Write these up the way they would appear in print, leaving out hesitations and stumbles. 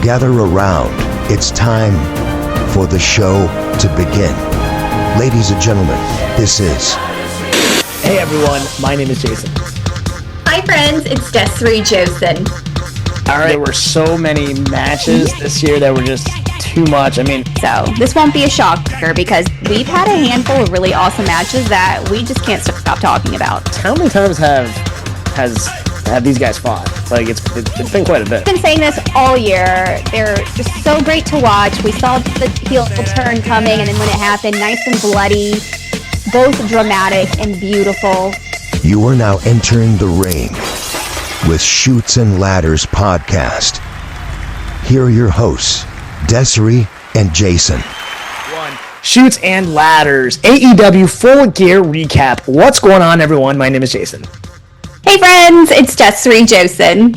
Gather around. It's time for the show to begin. Ladies and gentlemen, this is... Hey everyone, my name is Jason. Hi friends, it's Desiree Josen. Alright, there were so many matches this year that were just too much. So this won't be a shocker because we've had a handful of really awesome matches that we just can't stop talking about. How many times have these guys fought? Like it's been quite a bit. I've been saying this all year. They're just so great to watch. We saw the heel turn coming, and then when it happened, nice and bloody, both dramatic and beautiful. You are now entering the ring with Chutes and Ladders podcast. Here are your hosts, Desiree and Jason. Chutes and Ladders, AEW Full Gear Recap. What's going on, everyone? My name is Jason. Hey friends, it's Desiree Josen.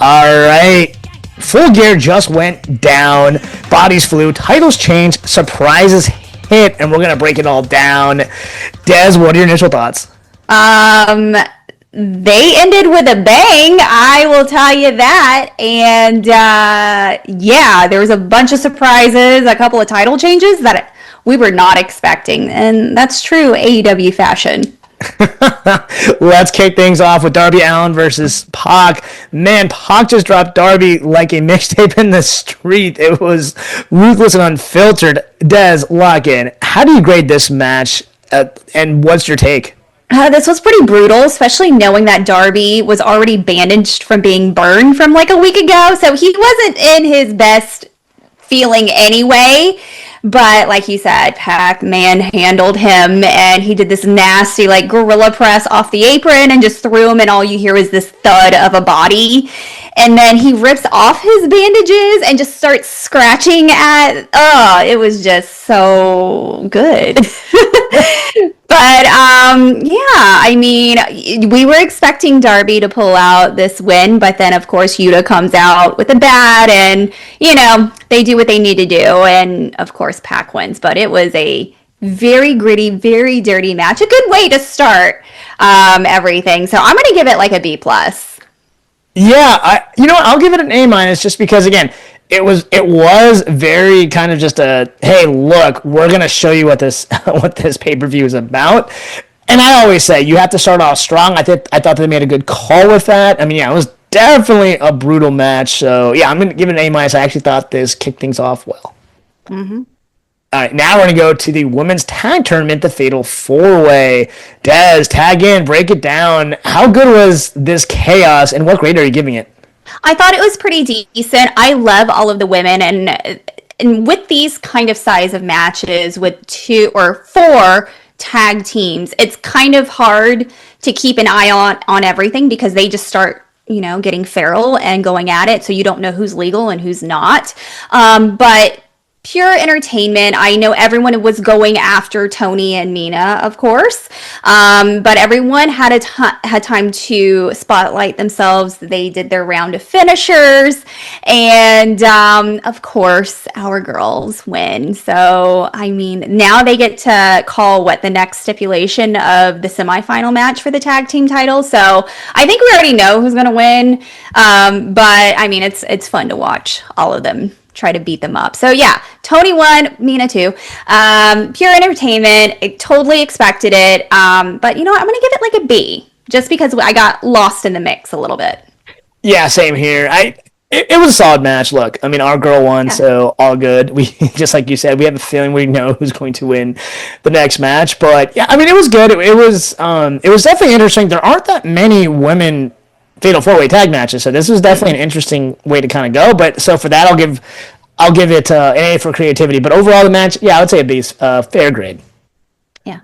Alright, Full Gear just went down, bodies flew, titles changed, surprises hit, and we're going to break it all down. Des, what are your initial thoughts? They ended with a bang, I will tell you that, and yeah, there was a bunch of surprises, a couple of title changes that we were not expecting, and that's true AEW fashion. Let's kick things off with Darby Allin versus Pac. Man, Pac just dropped Darby like a mixtape in the street. It was ruthless and unfiltered. Des, lock in. How do you grade this match, and what's your take? This was pretty brutal, especially knowing that Darby was already bandaged from being burned from like a week ago, so he wasn't in his best feeling anyway. But like you said, Pac manhandled him, and he did this nasty like gorilla press off the apron and just threw him, and all you hear is this thud of a body. And then he rips off his bandages and just starts scratching at, it was just so good. But, yeah, we were expecting Darby to pull out this win, but then, of course, Yuta comes out with a bat, and, they do what they need to do, and, of course, Pac wins. But it was a very gritty, very dirty match. A good way to start everything. So I'm going to give it like a B+. Yeah, I'll give it an A- just because, again, it was very kind of just a, hey, look, we're going to show you what this pay-per-view is about. And I always say, you have to start off strong. I thought they made a good call with that. It was definitely a brutal match. So, yeah, I'm going to give it an A-. I actually thought this kicked things off well. Mm-hmm. All right, now we're going to go to the women's tag tournament, the Fatal 4-Way. Des, tag in, break it down. How good was this chaos, and what grade are you giving it? I thought it was pretty decent. I love all of the women, and with these kind of size of matches with 2 or 4 tag teams, it's kind of hard to keep an eye on everything because they just start, getting feral and going at it, so you don't know who's legal and who's not. But pure entertainment. I know everyone was going after Tony and Mina, of course, but everyone had time to spotlight themselves. They did their round of finishers, and of course, our girls win. So, now they get to call the next stipulation of the semifinal match for the tag team title. So, I think we already know who's going to win, but it's fun to watch all of them try to beat them up. So yeah, Tony won, Mina too. Pure entertainment. I totally expected it. But I'm going to give it like a B, just because I got lost in the mix a little bit. Yeah, same here. It was a solid match. Look, our girl won, yeah. So all good. We, just like you said, we have a feeling we know who's going to win the next match. But yeah, it was good. It was definitely interesting. There aren't that many women Fatal 4-Way tag matches, so this was definitely an interesting way to kind of go. But so for that, I'll give it an A for creativity. But overall, the match, yeah, I would say a B, fair grade. Yeah.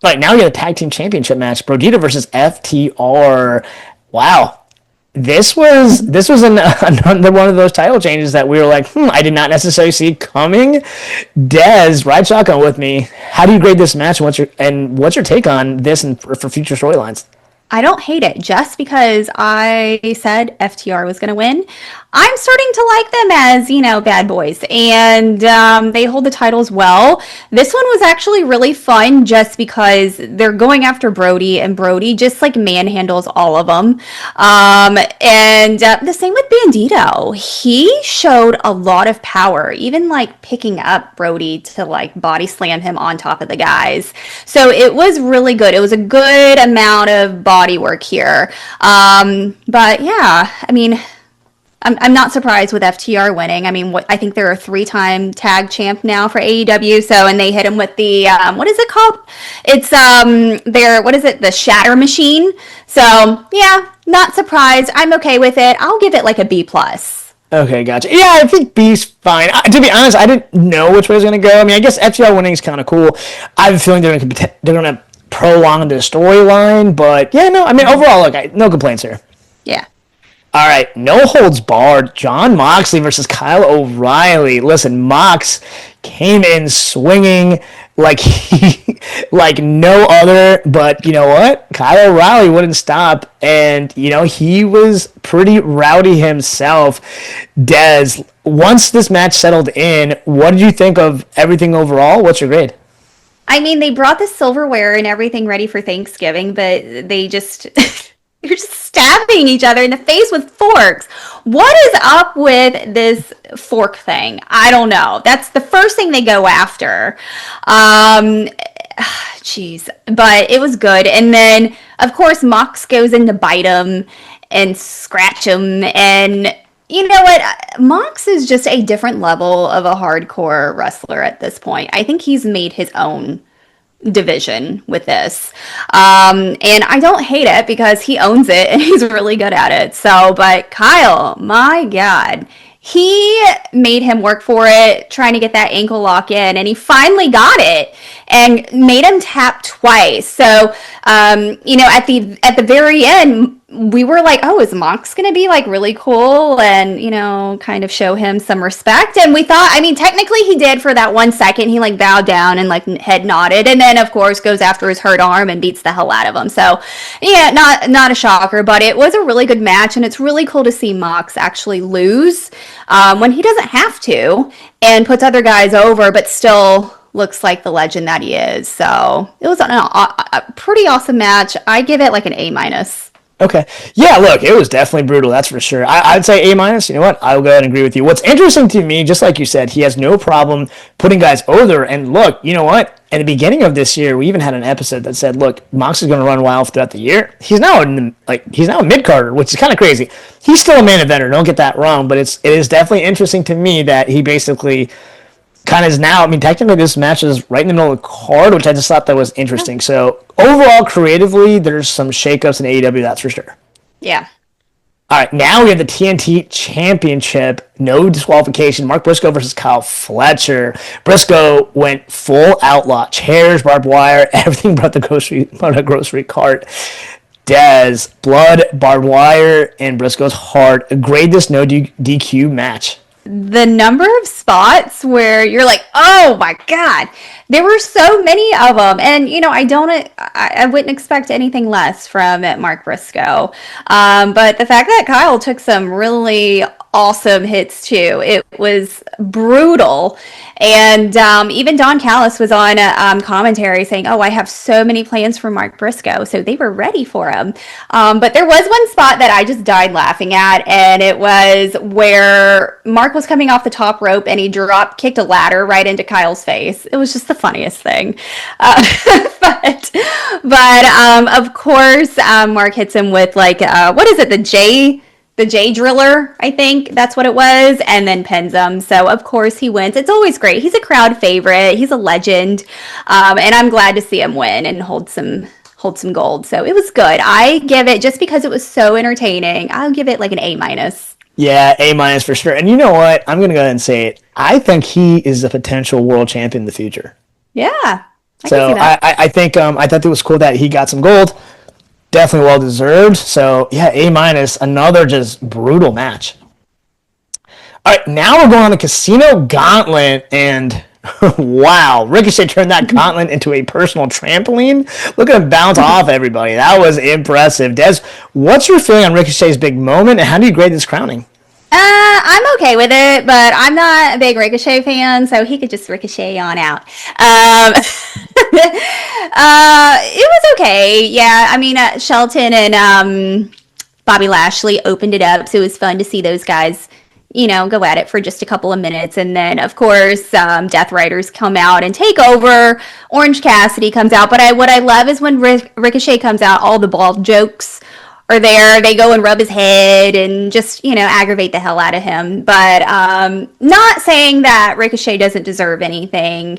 All right, now we got a tag team championship match: Brodita versus FTR. Wow, this was another one of those title changes that we were like, I did not necessarily see coming. Des, ride shotgun with me. How do you grade this match? What's your take on this and for future storylines? I don't hate it just because I said FTR was going to win. I'm starting to like them as, bad boys. And they hold the titles well. This one was actually really fun just because they're going after Brody, and Brody just like manhandles all of them. And the same with Bandito. He showed a lot of power, even like picking up Brody to like body slam him on top of the guys. So it was really good. It was a good amount of body work here. But yeah, I mean, I'm not surprised with FTR winning. I mean, I think they're a 3-time tag champ now for AEW. So, and they hit him with the, what is it called? It's, the Shatter Machine. So, yeah, not surprised. I'm okay with it. I'll give it like a B+. Okay, gotcha. Yeah, I think B's fine. To be honest, I didn't know which way it was going to go. I mean, I guess FTR winning is kind of cool. I have a feeling they're going to prolong the storyline, but yeah, no, I mean, overall, look, no complaints here. Yeah. All right, no holds barred. Jon Moxley versus Kyle O'Reilly. Listen, Mox came in swinging like no other, but you know what? Kyle O'Reilly wouldn't stop, and he was pretty rowdy himself. Dez, once this match settled in, what did you think of everything overall? What's your grade? I mean, they brought the silverware and everything ready for Thanksgiving, but they just you're just stabbing each other in the face with forks. What is up with this fork thing? I don't know. That's the first thing they go after. Jeez. But it was good. And then, of course, Mox goes in to bite him and scratch him. And you know what? Mox is just a different level of a hardcore wrestler at this point. I think he's made his own division with this. And I don't hate it because he owns it and he's really good at it. So, but Kyle, my God, he made him work for it, trying to get that ankle lock in, and he finally got it and made him tap twice. So, at the very end, we were like, oh, is Mox going to be like really cool and, kind of show him some respect? And we thought, I mean, technically he did for that 1 second. He like bowed down and like head nodded, and then of course goes after his hurt arm and beats the hell out of him. So yeah, not a shocker, but it was a really good match, and it's really cool to see Mox actually lose when he doesn't have to and puts other guys over, but still looks like the legend that he is. So it was a pretty awesome match. I give it like an A-. Okay. Yeah, look, it was definitely brutal, that's for sure. I'd say A-. You know what? I'll go ahead and agree with you. What's interesting to me, just like you said, he has no problem putting guys over. And look, you know what? At the beginning of this year, we even had an episode that said, look, Mox is going to run wild throughout the year. He's now a mid-carder, which is kind of crazy. He's still a main eventer, don't get that wrong, but it is definitely interesting to me that he basically kind of is now, I mean, technically this match is right in the middle of the card, which I just thought that was interesting. So overall, creatively, there's some shakeups in AEW, that's for sure. Yeah. All right, now we have the TNT Championship, no disqualification. Mark Briscoe versus Kyle Fletcher. Briscoe went full outlaw, chairs, barbed wire, everything but a grocery cart. Dez, blood, barbed wire, and Briscoe's heart. Grade this no DQ match. The number of spots where you're like, oh my God, there were so many of them. And, I wouldn't expect anything less from Mark Briscoe. But the fact that Kyle took some really awesome hits too, it was brutal. And even Don Callis was on commentary saying, oh, I have so many plans for Mark Briscoe. So they were ready for him. But there was one spot that I just died laughing at, and it was where Mark was coming off the top rope and he kicked a ladder right into Kyle's face. It was just the funniest thing. But of course, Mark hits him with like, what is it? The J driller, I think that's what it was, and then pins him. So of course he wins. It's always great. He's a crowd favorite. He's a legend, and I'm glad to see him win and hold some gold. So it was good. I give it, just because it was so entertaining, I'll give it like an A-. Yeah, A- for sure. And you know what? I'm going to go ahead and say it. I think he is a potential world champion in the future. Yeah. I think I thought it was cool that he got some gold. Definitely well deserved. So yeah, A-, another just brutal match. All right, now we're going on the Casino Gauntlet, and wow, Ricochet turned that gauntlet into a personal trampoline. Look at him bounce off everybody. That was impressive. Des, what's your feeling on Ricochet's big moment, and how do you grade this crowning? I'm okay with it, but I'm not a big Ricochet fan, so he could just ricochet on out. It was okay. Yeah, I mean, Shelton and Bobby Lashley opened it up, so it was fun to see those guys, go at it for just a couple of minutes. And then, of course, Death Riders come out and take over. Orange Cassidy comes out. But what I love is when Ricochet comes out, all the bald jokes are there. They go and rub his head and just, aggravate the hell out of him. But not saying that Ricochet doesn't deserve anything.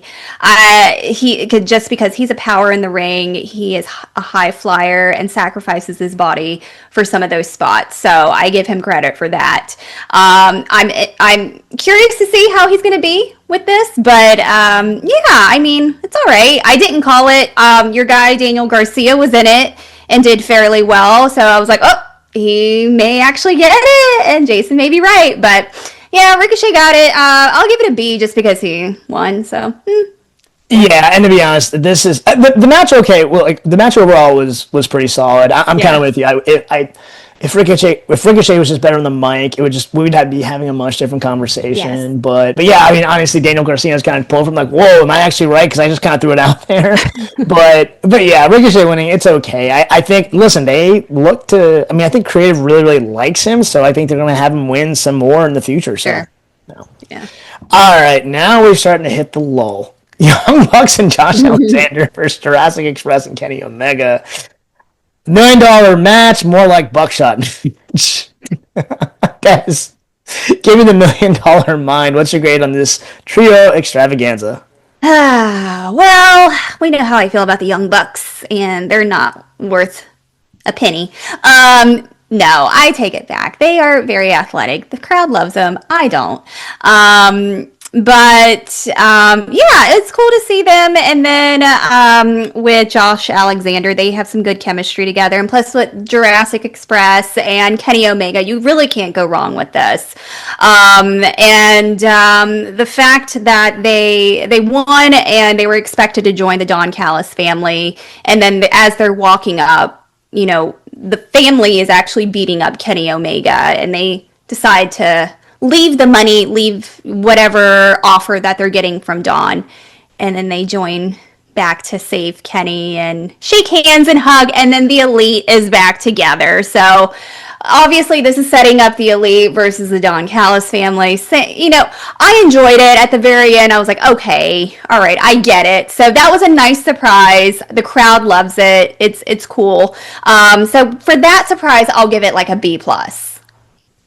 He could, just because he's a power in the ring, he is a high flyer and sacrifices his body for some of those spots. So I give him credit for that. I'm curious to see how he's going to be with this, but I mean, it's all right. I didn't call it. Your guy Daniel Garcia was in it and did fairly well. So I was like, oh, he may actually get it, and Jason may be right. But yeah, Ricochet got it. I'll give it a B just because he won. So. Yeah, and to be honest, this is the match. Okay, well, like the match overall was pretty solid. I'm kind of with you. If Ricochet was just better on the mic, we'd be having a much different conversation. Yes. But yeah, I mean, honestly, Daniel Garcia's kind of pulled from like, whoa, am I actually right? Because I just kind of threw it out there. but yeah, Ricochet winning, it's okay. I think. Listen, they look to. I mean, I think Creative really really likes him, so I think they're going to have him win some more in the future. So. Sure. No. Yeah. All right, now we're starting to hit the lull. Young Bucks and Josh Alexander versus Jurassic Express and Kenny Omega. $1 million match, more like buckshot. Guys, give me the $1 million mind. What's your grade on this trio extravaganza? Well, we know how I feel about the Young Bucks, and they're not worth a penny. No, I take it back. They are very athletic. The crowd loves them. I don't. But it's cool to see them. And then with Josh Alexander, they have some good chemistry together. And plus with Jurassic Express and Kenny Omega, you really can't go wrong with this. And the fact that they won and they were expected to join the Don Callis family, and then as they're walking up, the family is actually beating up Kenny Omega, and they decide to leave the money, leave whatever offer that they're getting from Dawn, and then they join back to save Kenny and shake hands and hug, and then the Elite is back together. So obviously this is setting up the Elite versus the Don Callis family. So, I enjoyed it. At the very end, I was like, okay, all right, I get it. So that was a nice surprise. The crowd loves it. It's cool. So for that surprise, I'll give it like a B+.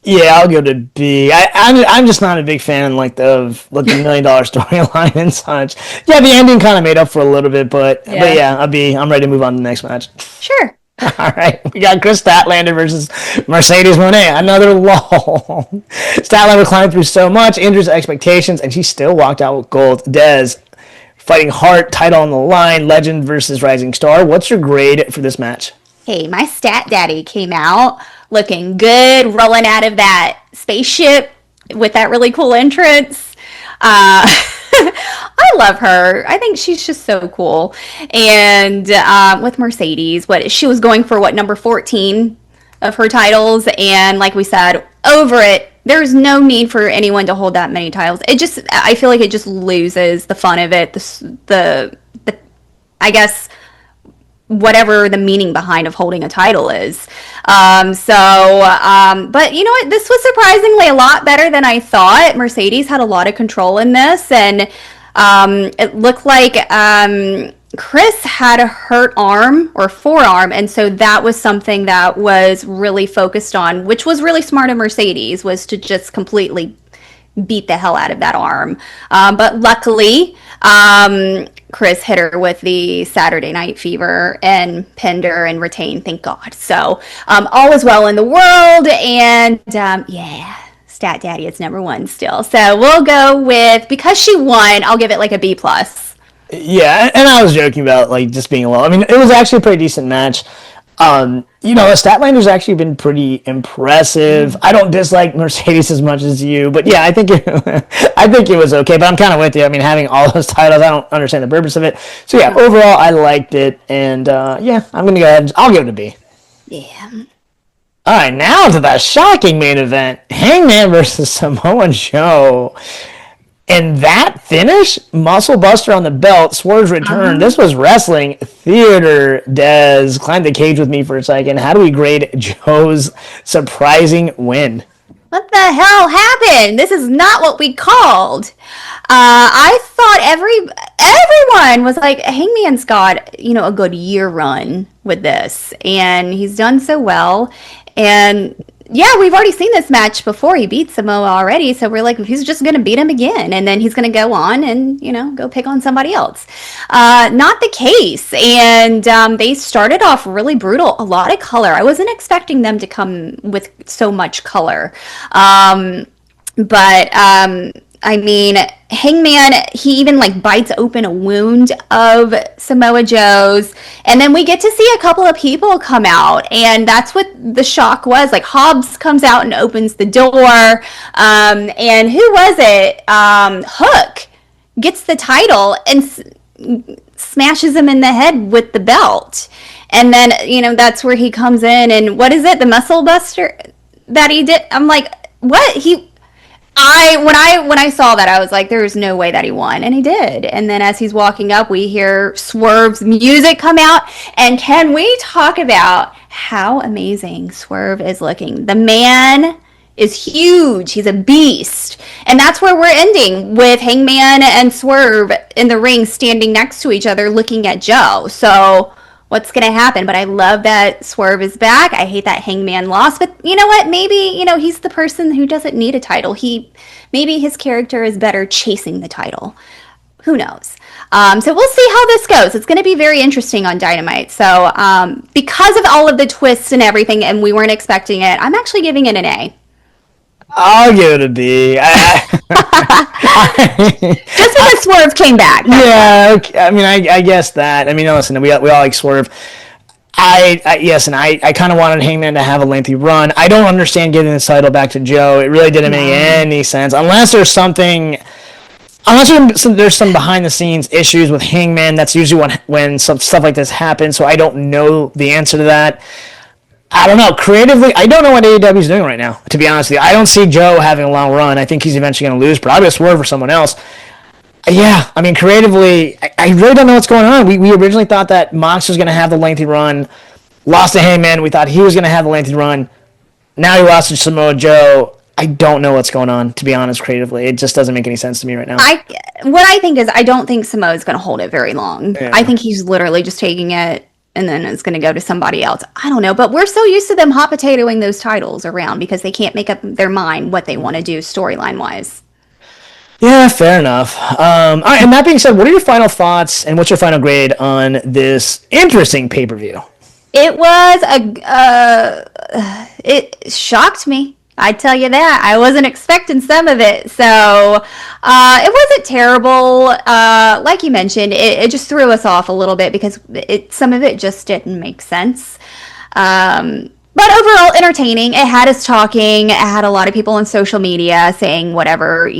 Yeah, I'll go to B. I'm just not a big fan of the $1 million storyline and such. Yeah, the ending kind of made up for a little bit, but yeah, I'll be. I'm ready to move on to the next match. Sure. All right, we got Chris Statlander versus Mercedes Moné. Another lull. Statlander climbed through so much, injured expectations, and she still walked out with gold. Dez fighting Hart, title on the line. Legend versus Rising Star. What's your grade for this match? Hey, my stat daddy came out looking good, rolling out of that spaceship with that really cool entrance. I love her. I think she's just so cool. And with Mercedes, she was going for number 14 of her titles, and like we said, over it. There's no need for anyone to hold that many titles. I feel like it just loses the fun of it. The I guess whatever the meaning behind of holding a title is. But you know what? This was surprisingly a lot better than I thought. Mercedes had a lot of control in this, and it looked like Chris had a hurt arm or forearm, and so that was something that was really focused on, which was really smart of Mercedes, was to just completely beat the hell out of that arm. But luckily, Chris hit her with the Saturday Night Fever and pinned her and retained, thank God. So all is well in the world, and Stat Daddy is number one still. So we'll go with, because she won, I'll give it like a B+. Yeah, and I was joking about just being low. I mean, it was actually a pretty decent match. Statlander's actually been pretty impressive. I don't dislike Mercedes as much as you, but yeah, I think it was okay. But I'm kind of with you. I mean, having all those titles, I don't understand the purpose of it. So yeah, overall, I liked it, and I'm gonna go ahead. I'll give it a B. Yeah. All right, now to the shocking main event: Hangman versus Samoa Joe. And that finish, Muscle Buster on the belt, Swerve's return. This was wrestling theater. Des, climb the cage with me for a second. How do we grade Joe's surprising win? What the hell happened? This is not what we called. I thought everyone was like, Hangman's got, a good year run with this, and he's done so well. And yeah, we've already seen this match before. He beat Samoa already, so we're like, he's just going to beat him again, and then he's going to go on and, go pick on somebody else. Not the case, and they started off really brutal, a lot of color. I wasn't expecting them to come with so much color. I mean, Hangman, he even bites open a wound of Samoa Joe's, and then we get to see a couple of people come out, and that's what the shock was. Hobbs comes out and opens the door, and who was it? Hook gets the title and smashes him in the head with the belt, and then that's where he comes in, and what is it? The muscle buster that he did. I'm like, what? When I saw that, I was like, there's no way that he won, and he did. And then as he's walking up, we hear Swerve's music come out, and can we talk about how amazing Swerve is looking? The man is huge. He's a beast. And that's where we're ending, with Hangman and Swerve in the ring standing next to each other looking at Joe. So what's going to happen? But I love that Swerve is back. I hate that Hangman lost. But you know what? Maybe, he's the person who doesn't need a title. Maybe his character is better chasing the title. Who knows? So we'll see how this goes. It's going to be very interesting on Dynamite. So because of all of the twists and everything, and we weren't expecting it, I'm actually giving it an A. I'll give it a B. Just because Swerve came back. Yeah, okay. I mean, I guess that. I mean, listen, we all like Swerve. I kind of wanted Hangman to have a lengthy run. I don't understand giving the title back to Joe. It really didn't make any sense. Unless there's some behind the scenes issues with Hangman. That's usually when some stuff like this happens, so I don't know the answer to that. I don't know. Creatively, I don't know what AEW is doing right now, to be honest with you. I don't see Joe having a long run. I think he's eventually going to lose, probably a Swerve or someone else. Yeah, I mean, creatively, I really don't know what's going on. We originally thought that Mox was going to have the lengthy run, lost to Hangman. We thought he was going to have the lengthy run. Now he lost to Samoa Joe. I don't know what's going on, to be honest, creatively. It just doesn't make any sense to me right now. What I think is, I don't think Samoa is going to hold it very long. Yeah. I think he's literally just taking it, and then it's going to go to somebody else. I don't know, but we're so used to them hot potatoing those titles around because they can't make up their mind what they want to do storyline-wise. Yeah, fair enough. All right, and that being said, what are your final thoughts, and what's your final grade on this interesting pay-per-view? It was it shocked me. I tell you that. I wasn't expecting some of it. So it wasn't terrible. Like you mentioned, it just threw us off a little bit because some of it just didn't make sense. But overall, entertaining. It had us talking. It had a lot of people on social media saying whatever,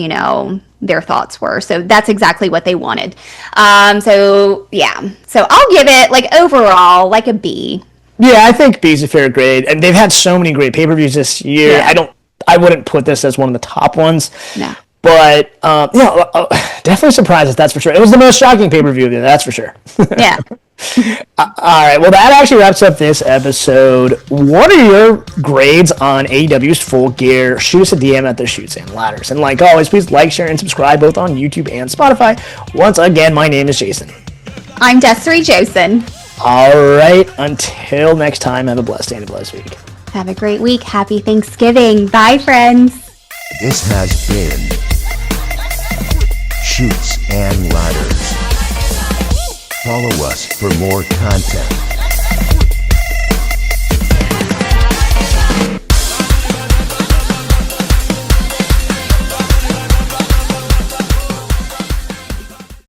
their thoughts were. So that's exactly what they wanted. So, yeah. So I'll give it, overall, a B. Yeah, I think B's a fair grade, and they've had so many great pay-per-views this year. Yeah. I wouldn't put this as one of the top ones. No. But definitely surprised, that's for sure. It was the most shocking pay-per-view, that's for sure. Yeah. All right, well, that actually wraps up this episode. What are your grades on AEW's Full Gear? Shoot us a DM at the Shoots and Ladders. And like always, please like, share, and subscribe both on YouTube and Spotify. Once again, my name is Jason. I'm Desiree Josen. All right, until next time, have a blessed day and a blessed week. Have a great week. Happy Thanksgiving. Bye, friends. This has been Shoots and Ladders. Follow us for more content